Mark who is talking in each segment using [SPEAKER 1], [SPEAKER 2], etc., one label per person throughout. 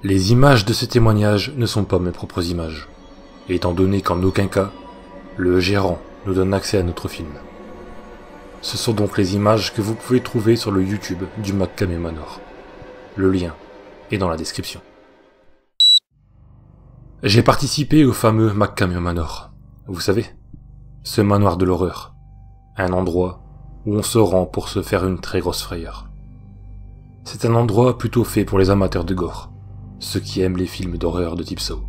[SPEAKER 1] Les images de ce témoignage ne sont pas mes propres images, étant donné qu'en aucun cas, le gérant nous donne accès à notre film. Ce sont donc les images que vous pouvez trouver sur le YouTube du McCamey Manor. Le lien est dans la description. J'ai participé au fameux McCamey Manor. Vous savez, ce manoir de l'horreur. Un endroit où on se rend pour se faire une très grosse frayeur. C'est un endroit plutôt fait pour les amateurs de gore, ceux qui aiment les films d'horreur de type Saw,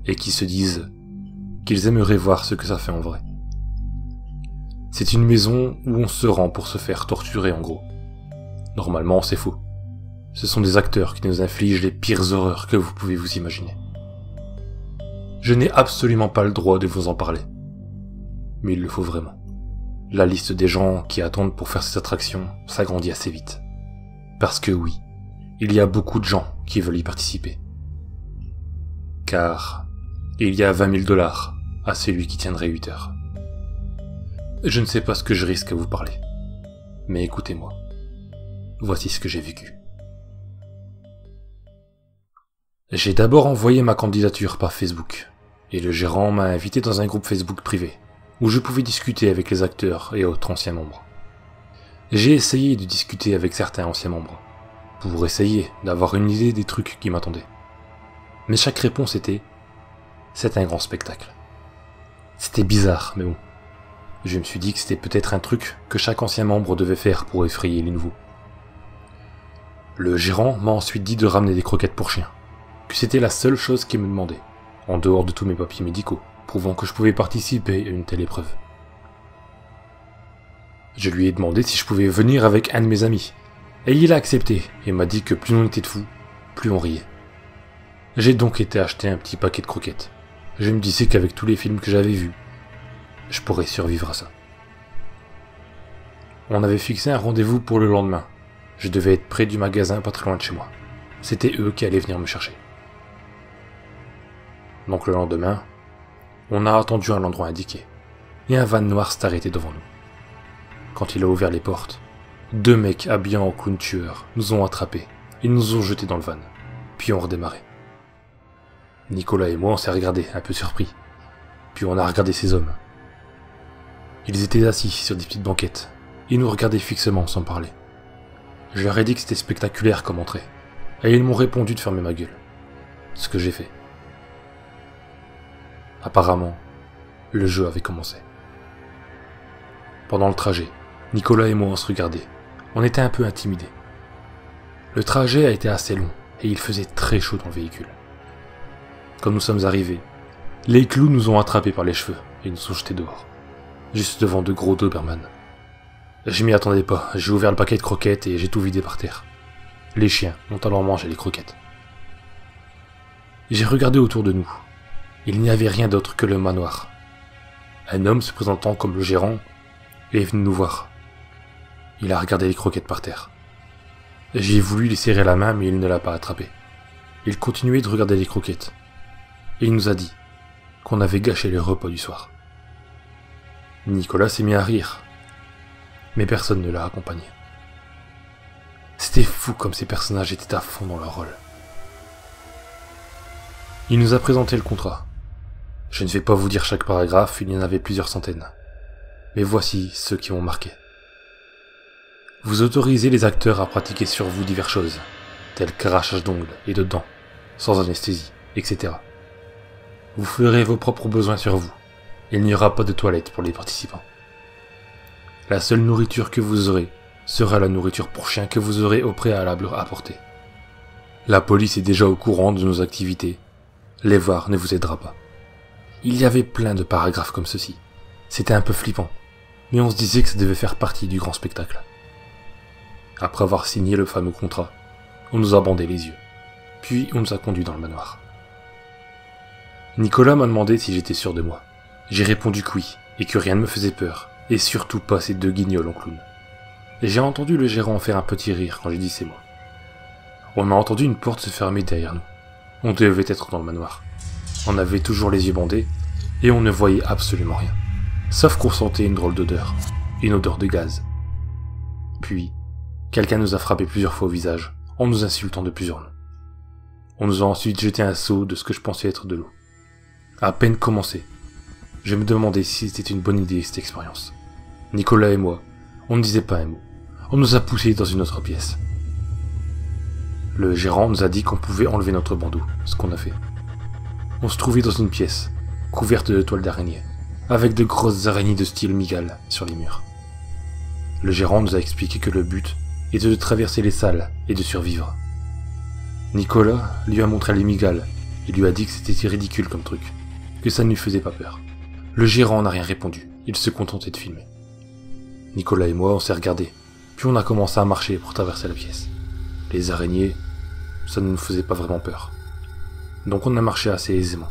[SPEAKER 1] et qui se disent qu'ils aimeraient voir ce que ça fait en vrai. C'est une maison où on se rend pour se faire torturer en gros. Normalement c'est faux. Ce sont des acteurs qui nous infligent les pires horreurs que vous pouvez vous imaginer. Je n'ai absolument pas le droit de vous en parler. Mais il le faut vraiment. La liste des gens qui attendent pour faire cette attraction s'agrandit assez vite. Parce que oui, il y a beaucoup de gens qui veulent y participer. Car il y a 20 000 $ à celui qui tiendrait 8 heures. Je ne sais pas ce que je risque à vous parler. Mais écoutez-moi. Voici ce que j'ai vécu. J'ai d'abord envoyé ma candidature par Facebook. Et le gérant m'a invité dans un groupe Facebook privé, où je pouvais discuter avec les acteurs et autres anciens membres. J'ai essayé de discuter avec certains anciens membres, pour essayer d'avoir une idée des trucs qui m'attendaient. Mais chaque réponse était « c'est un grand spectacle ». C'était bizarre, mais bon. Je me suis dit que c'était peut-être un truc que chaque ancien membre devait faire pour effrayer les nouveaux. Le gérant m'a ensuite dit de ramener des croquettes pour chiens, que c'était la seule chose qu'il me demandait, en dehors de tous mes papiers médicaux, prouvant que je pouvais participer à une telle épreuve. Je lui ai demandé si je pouvais venir avec un de mes amis, et il a accepté, et m'a dit que plus on était de fous, plus on riait. J'ai donc été acheter un petit paquet de croquettes. Je me disais qu'avec tous les films que j'avais vus, je pourrais survivre à ça. On avait fixé un rendez-vous pour le lendemain. Je devais être près du magasin pas très loin de chez moi. C'était eux qui allaient venir me chercher. Donc le lendemain, on a attendu à l'endroit indiqué, et un van noir s'est arrêté devant nous. Quand il a ouvert les portes, 2 mecs habillés en clown tueur nous ont attrapés et nous ont jetés dans le van, puis ont redémarré. Nicolas et moi on s'est regardés, un peu surpris, puis on a regardé ces hommes. Ils étaient assis sur des petites banquettes, et nous regardaient fixement sans parler. Je leur ai dit que c'était spectaculaire comme entrée, et ils m'ont répondu de fermer ma gueule. Ce que j'ai fait. Apparemment, le jeu avait commencé. Pendant le trajet, Nicolas et moi on se regardait. On était un peu intimidés. Le trajet a été assez long, et il faisait très chaud dans le véhicule. Quand nous sommes arrivés, les clowns nous ont attrapés par les cheveux, et nous ont jetés dehors. Juste devant 2 gros Doberman. Je m'y attendais pas, j'ai ouvert le paquet de croquettes et j'ai tout vidé par terre. Les chiens ont alors mangé les croquettes. J'ai regardé autour de nous. Il n'y avait rien d'autre que le manoir. Un homme se présentant comme le gérant est venu nous voir. Il a regardé les croquettes par terre. J'ai voulu lui serrer la main mais il ne l'a pas attrapé. Il continuait de regarder les croquettes. Et il nous a dit qu'on avait gâché le repas du soir. Nicolas s'est mis à rire, mais personne ne l'a accompagné. C'était fou comme ces personnages étaient à fond dans leur rôle. Il nous a présenté le contrat. Je ne vais pas vous dire chaque paragraphe, il y en avait plusieurs centaines. Mais voici ceux qui m'ont marqué. Vous autorisez les acteurs à pratiquer sur vous diverses choses, telles qu'arrachage d'ongles et de dents, sans anesthésie, etc. Vous ferez vos propres besoins sur vous. Il n'y aura pas de toilette pour les participants. La seule nourriture que vous aurez sera la nourriture pour chien que vous aurez au préalable apportée. La police est déjà au courant de nos activités. Les voir ne vous aidera pas. Il y avait plein de paragraphes comme ceci. C'était un peu flippant, mais on se disait que ça devait faire partie du grand spectacle. Après avoir signé le fameux contrat, on nous a bandé les yeux, puis on nous a conduits dans le manoir. Nicolas m'a demandé si j'étais sûr de moi. J'ai répondu que oui, et que rien ne me faisait peur, et surtout pas ces 2 guignols en clown. Et j'ai entendu le gérant faire un petit rire quand j'ai dit ces mots. On a entendu une porte se fermer derrière nous. On devait être dans le manoir. On avait toujours les yeux bandés, et on ne voyait absolument rien. Sauf qu'on sentait une drôle d'odeur, une odeur de gaz. Puis, quelqu'un nous a frappé plusieurs fois au visage, en nous insultant de plusieurs noms. On nous a ensuite jeté un seau de ce que je pensais être de l'eau. À peine commencé, je me demandais si c'était une bonne idée cette expérience. Nicolas et moi, on ne disait pas un mot. On nous a poussés dans une autre pièce. Le gérant nous a dit qu'on pouvait enlever notre bandeau, ce qu'on a fait. On se trouvait dans une pièce, couverte de toiles d'araignée, avec de grosses araignées de style migale sur les murs. Le gérant nous a expliqué que le but était de traverser les salles et de survivre. Nicolas lui a montré les migales et lui a dit que c'était ridicule comme truc, que ça ne lui faisait pas peur. Le gérant n'a rien répondu, il se contentait de filmer. Nicolas et moi, on s'est regardés, puis on a commencé à marcher pour traverser la pièce. Les araignées, ça ne nous faisait pas vraiment peur. Donc on a marché assez aisément.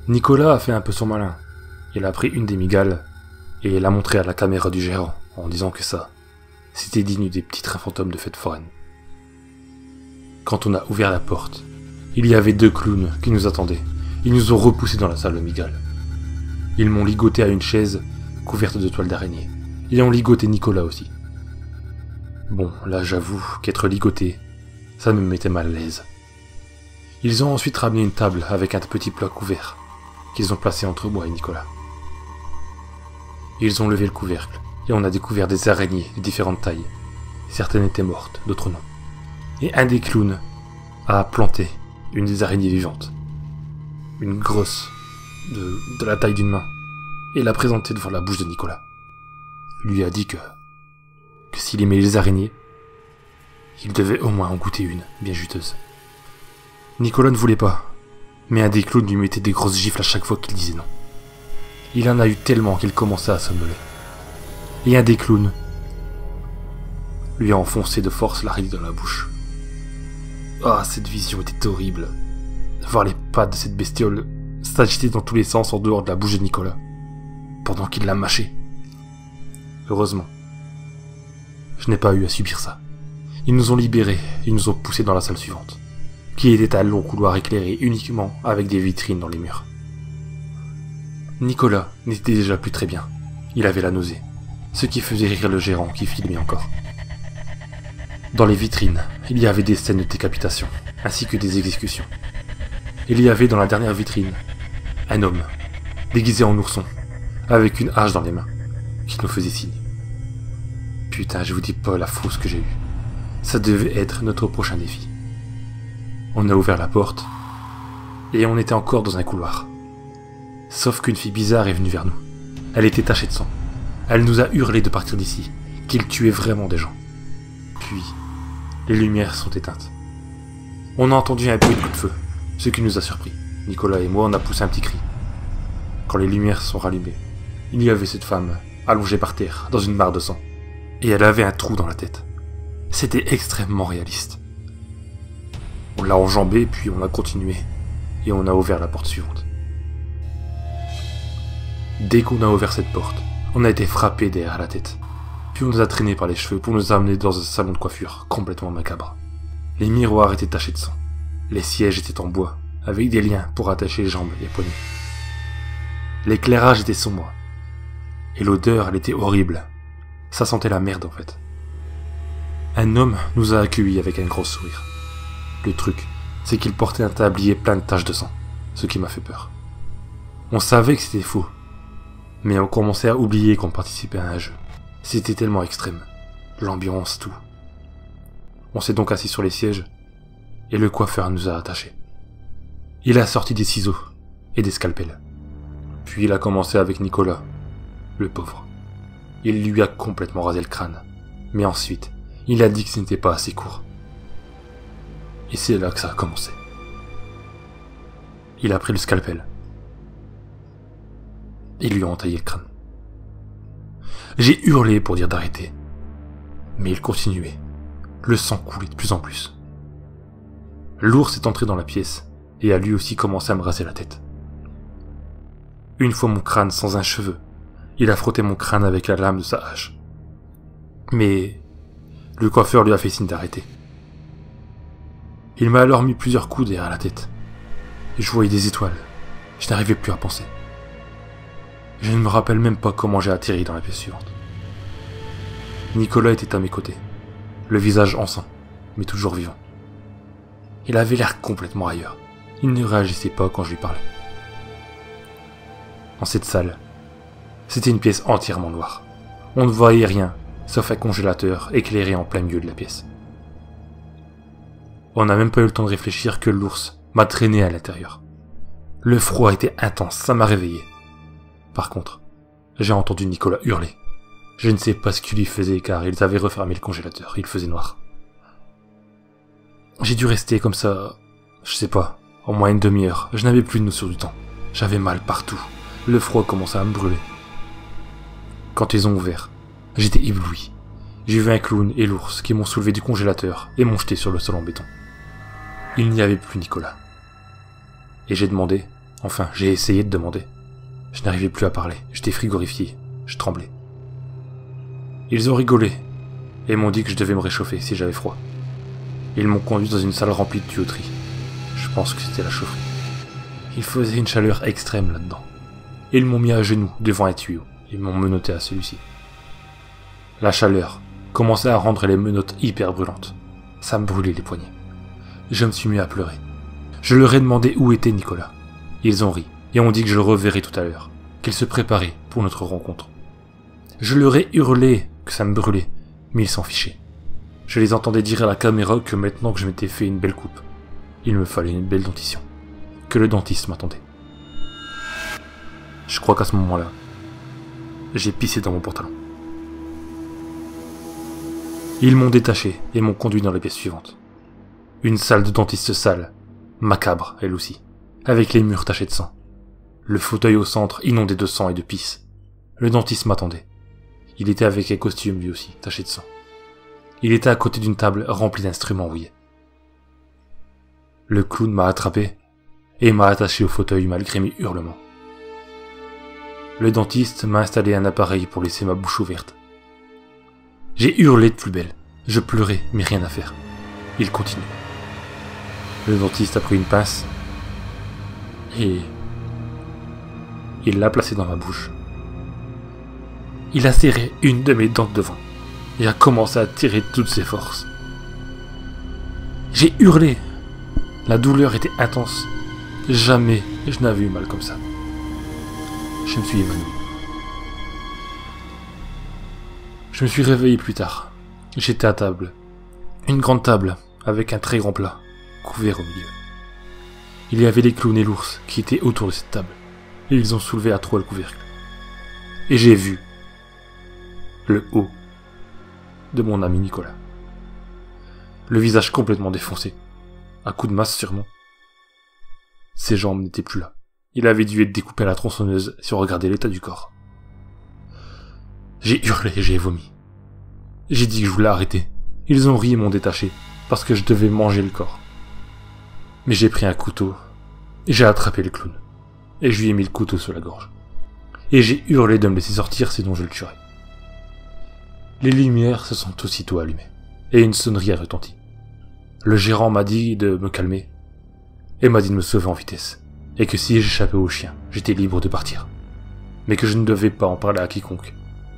[SPEAKER 1] Nicolas a fait un peu son malin. Il a pris une des migales et l'a montré à la caméra du gérant en disant que ça, c'était digne des petits trains fantômes de fête foraine. Quand on a ouvert la porte, il y avait 2 clowns qui nous attendaient. Ils nous ont repoussés dans la salle de migales. Ils m'ont ligoté à une chaise couverte de toiles d'araignée. Et ont ligoté Nicolas aussi. Bon, là j'avoue qu'être ligoté, ça me mettait mal à l'aise. Ils ont ensuite ramené une table avec un petit plat couvert, qu'ils ont placé entre moi et Nicolas. Ils ont levé le couvercle, et on a découvert des araignées de différentes tailles. Certaines étaient mortes, d'autres non. Et un des clowns a planté une des araignées vivantes. Une grosse, de la taille d'une main, et l'a présentée devant la bouche de Nicolas. Il lui a dit que s'il aimait les araignées, il devait au moins en goûter une, bien juteuse. Nicolas ne voulait pas, mais un des clowns lui mettait des grosses gifles à chaque fois qu'il disait non. Il en a eu tellement qu'il commençait à somnoler. Et un des clowns lui a enfoncé de force l'araignée dans la bouche. Ah, cette vision était horrible. Voir les pattes de cette bestiole s'agiter dans tous les sens en dehors de la bouche de Nicolas, pendant qu'il la mâchait. Heureusement, je n'ai pas eu à subir ça. Ils nous ont libérés et nous ont poussés dans la salle suivante, qui était un long couloir éclairé uniquement avec des vitrines dans les murs. Nicolas n'était déjà plus très bien. Il avait la nausée, ce qui faisait rire le gérant qui filmait encore. Dans les vitrines, il y avait des scènes de décapitation, ainsi que des exécutions. Il y avait dans la dernière vitrine un homme, déguisé en ourson, avec une hache dans les mains, qui nous faisait signe. Putain, je vous dis pas la frousse que j'ai eue. Ça devait être notre prochain défi. On a ouvert la porte, et on était encore dans un couloir. Sauf qu'une fille bizarre est venue vers nous. Elle était tachée de sang. Elle nous a hurlé de partir d'ici, qu'il tuait vraiment des gens. Puis, les lumières sont éteintes. On a entendu un bruit de coup de feu, ce qui nous a surpris. Nicolas et moi, on a poussé un petit cri. Quand les lumières sont rallumées, il y avait cette femme, allongée par terre, dans une mare de sang. Et elle avait un trou dans la tête. C'était extrêmement réaliste. On l'a enjambée, puis on a continué, et on a ouvert la porte suivante. Dès qu'on a ouvert cette porte, on a été frappé derrière la tête. Puis on nous a traînés par les cheveux pour nous amener dans un salon de coiffure complètement macabre. Les miroirs étaient tachés de sang. Les sièges étaient en bois, avec des liens pour attacher les jambes et les poignets. L'éclairage était sombre. Et l'odeur, elle était horrible. Ça sentait la merde en fait. Un homme nous a accueillis avec un gros sourire. Le truc, c'est qu'il portait un tablier plein de taches de sang, ce qui m'a fait peur. On savait que c'était faux, mais on commençait à oublier qu'on participait à un jeu. C'était tellement extrême, l'ambiance, tout. On s'est donc assis sur les sièges, et le coiffeur nous a attachés. Il a sorti des ciseaux et des scalpels. Puis il a commencé avec Nicolas, le pauvre. Il lui a complètement rasé le crâne, mais ensuite, il a dit que ce n'était pas assez court. Et c'est là que ça a commencé. Il a pris le scalpel. Et lui a entaillé le crâne. J'ai hurlé pour dire d'arrêter. Mais il continuait. Le sang coulait de plus en plus. L'ours est entré dans la pièce et a lui aussi commencé à me raser la tête. Une fois mon crâne sans un cheveu, il a frotté mon crâne avec la lame de sa hache. Mais le coiffeur lui a fait signe d'arrêter. Il m'a alors mis plusieurs coups derrière la tête. Je voyais des étoiles. Je n'arrivais plus à penser. Je ne me rappelle même pas comment j'ai atterri dans la pièce suivante. Nicolas était à mes côtés, le visage en sang, mais toujours vivant. Il avait l'air complètement ailleurs. Il ne réagissait pas quand je lui parlais. Dans cette salle, c'était une pièce entièrement noire. On ne voyait rien, sauf un congélateur éclairé en plein milieu de la pièce. On n'a même pas eu le temps de réfléchir que l'ours m'a traîné à l'intérieur. Le froid était intense, ça m'a réveillé. Par contre, j'ai entendu Nicolas hurler. Je ne sais pas ce qu'il lui faisait car ils avaient refermé le congélateur, il faisait noir. J'ai dû rester comme ça, je sais pas, au moins une demi-heure. Je n'avais plus de notion du temps. J'avais mal partout. Le froid commençait à me brûler. Quand ils ont ouvert, j'étais ébloui. J'ai vu un clown et l'ours qui m'ont soulevé du congélateur et m'ont jeté sur le sol en béton. Il n'y avait plus Nicolas. Et j'ai demandé, enfin j'ai essayé de demander. Je n'arrivais plus à parler, j'étais frigorifié, je tremblais. Ils ont rigolé et m'ont dit que je devais me réchauffer si j'avais froid. Ils m'ont conduit dans une salle remplie de tuyauterie. Je pense que c'était la chaufferie. Il faisait une chaleur extrême là-dedans. Ils m'ont mis à genoux devant un tuyau. Ils m'ont menotté à celui-ci. La chaleur commençait à rendre les menottes hyper brûlantes. Ça me brûlait les poignets. Je me suis mis à pleurer. Je leur ai demandé où était Nicolas. Ils ont ri et ont dit que je le reverrais tout à l'heure, qu'ils se préparaient pour notre rencontre. Je leur ai hurlé que ça me brûlait, mais ils s'en fichaient. Je les entendais dire à la caméra que maintenant que je m'étais fait une belle coupe, il me fallait une belle dentition, que le dentiste m'attendait. Je crois qu'à ce moment-là, j'ai pissé dans mon pantalon. Ils m'ont détaché et m'ont conduit dans la pièce suivante. Une salle de dentiste sale, macabre elle aussi, avec les murs tachés de sang. Le fauteuil au centre inondé de sang et de pisse. Le dentiste m'attendait. Il était avec un costume lui aussi, taché de sang. Il était à côté d'une table remplie d'instruments rouillés. Le clown m'a attrapé et m'a attaché au fauteuil malgré mes hurlements. Le dentiste m'a installé un appareil pour laisser ma bouche ouverte. J'ai hurlé de plus belle. Je pleurais, mais rien à faire. Il continue. Le dentiste a pris une pince et il l'a placée dans ma bouche. Il a serré une de mes dents de devant et a commencé à tirer de toutes ses forces. J'ai hurlé. La douleur était intense. Jamais je n'avais eu mal comme ça. Je me suis évanoui. Je me suis réveillé plus tard. J'étais à table. Une grande table avec un très grand plat, couvert au milieu. Il y avait les clowns et l'ours qui étaient autour de cette table. Et ils ont soulevé à trois le couvercle. Et j'ai vu le haut de mon ami Nicolas. Le visage complètement défoncé, à coups de masse sûrement. Ses jambes n'étaient plus là. Il avait dû être découpé à la tronçonneuse si on regardait l'état du corps. J'ai hurlé et j'ai vomi. J'ai dit que je voulais arrêter. Ils ont ri et m'ont détaché, parce que je devais manger le corps. Mais j'ai pris un couteau, et j'ai attrapé le clown, et je lui ai mis le couteau sur la gorge. Et j'ai hurlé de me laisser sortir, sinon je le tuerais. Les lumières se sont aussitôt allumées, et une sonnerie a retenti. Le gérant m'a dit de me calmer, et m'a dit de me sauver en vitesse, et que si j'échappais au chien, j'étais libre de partir. Mais que je ne devais pas en parler à quiconque,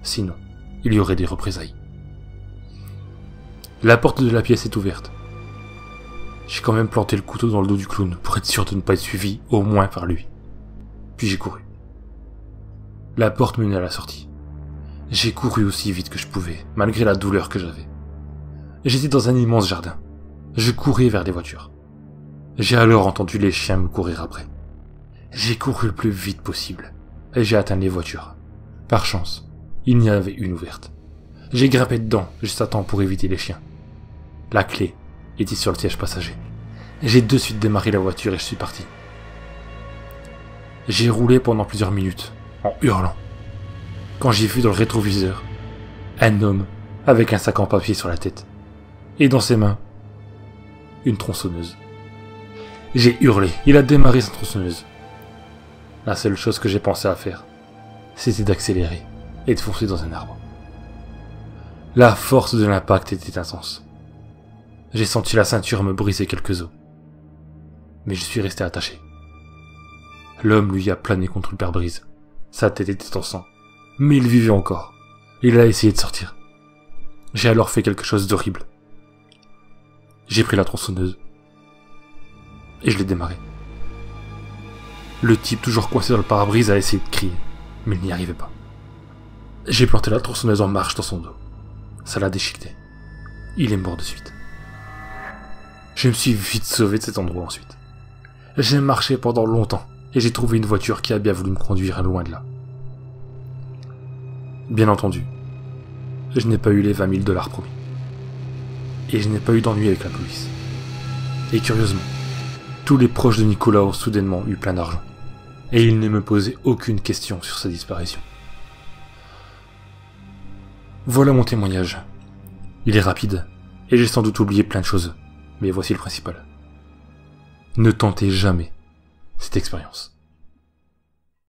[SPEAKER 1] sinon il y aurait des représailles. La porte de la pièce est ouverte. J'ai quand même planté le couteau dans le dos du clown pour être sûr de ne pas être suivi, au moins par lui. Puis j'ai couru. La porte menait à la sortie. J'ai couru aussi vite que je pouvais, malgré la douleur que j'avais. J'étais dans un immense jardin. Je courais vers des voitures. J'ai alors entendu les chiens me courir après. J'ai couru le plus vite possible, et j'ai atteint les voitures. Par chance, il y en avait une ouverte. J'ai grimpé dedans, juste à temps pour éviter les chiens. La clé était sur le siège passager. J'ai de suite démarré la voiture et je suis parti. J'ai roulé pendant plusieurs minutes, en hurlant. Quand j'ai vu dans le rétroviseur, un homme avec un sac en papier sur la tête. Et dans ses mains, une tronçonneuse. J'ai hurlé, il a démarré sa tronçonneuse. La seule chose que j'ai pensé à faire, c'était d'accélérer et de foncer dans un arbre. La force de l'impact était intense. J'ai senti la ceinture me briser quelques os. Mais je suis resté attaché. L'homme, lui, a plané contre le pare-brise. Sa tête était en sang. Mais il vivait encore. Il a essayé de sortir. J'ai alors fait quelque chose d'horrible. J'ai pris la tronçonneuse. et je l'ai démarré. Le type, toujours coincé dans le pare-brise, a essayé de crier, mais il n'y arrivait pas. J'ai planté la tronçonneuse en marche dans son dos. Ça l'a déchiqueté. Il est mort de suite. Je me suis vite sauvé de cet endroit ensuite. J'ai marché pendant longtemps, et j'ai trouvé une voiture qui a bien voulu me conduire loin de là. Bien entendu, je n'ai pas eu les 20 000 $ promis. Et je n'ai pas eu d'ennui avec la police. Et curieusement, tous les proches de Nicolas ont soudainement eu plein d'argent. Et ils ne me posaient aucune question sur sa disparition. Voilà mon témoignage. Il est rapide, et j'ai sans doute oublié plein de choses, mais voici le principal. Ne tentez jamais cette expérience.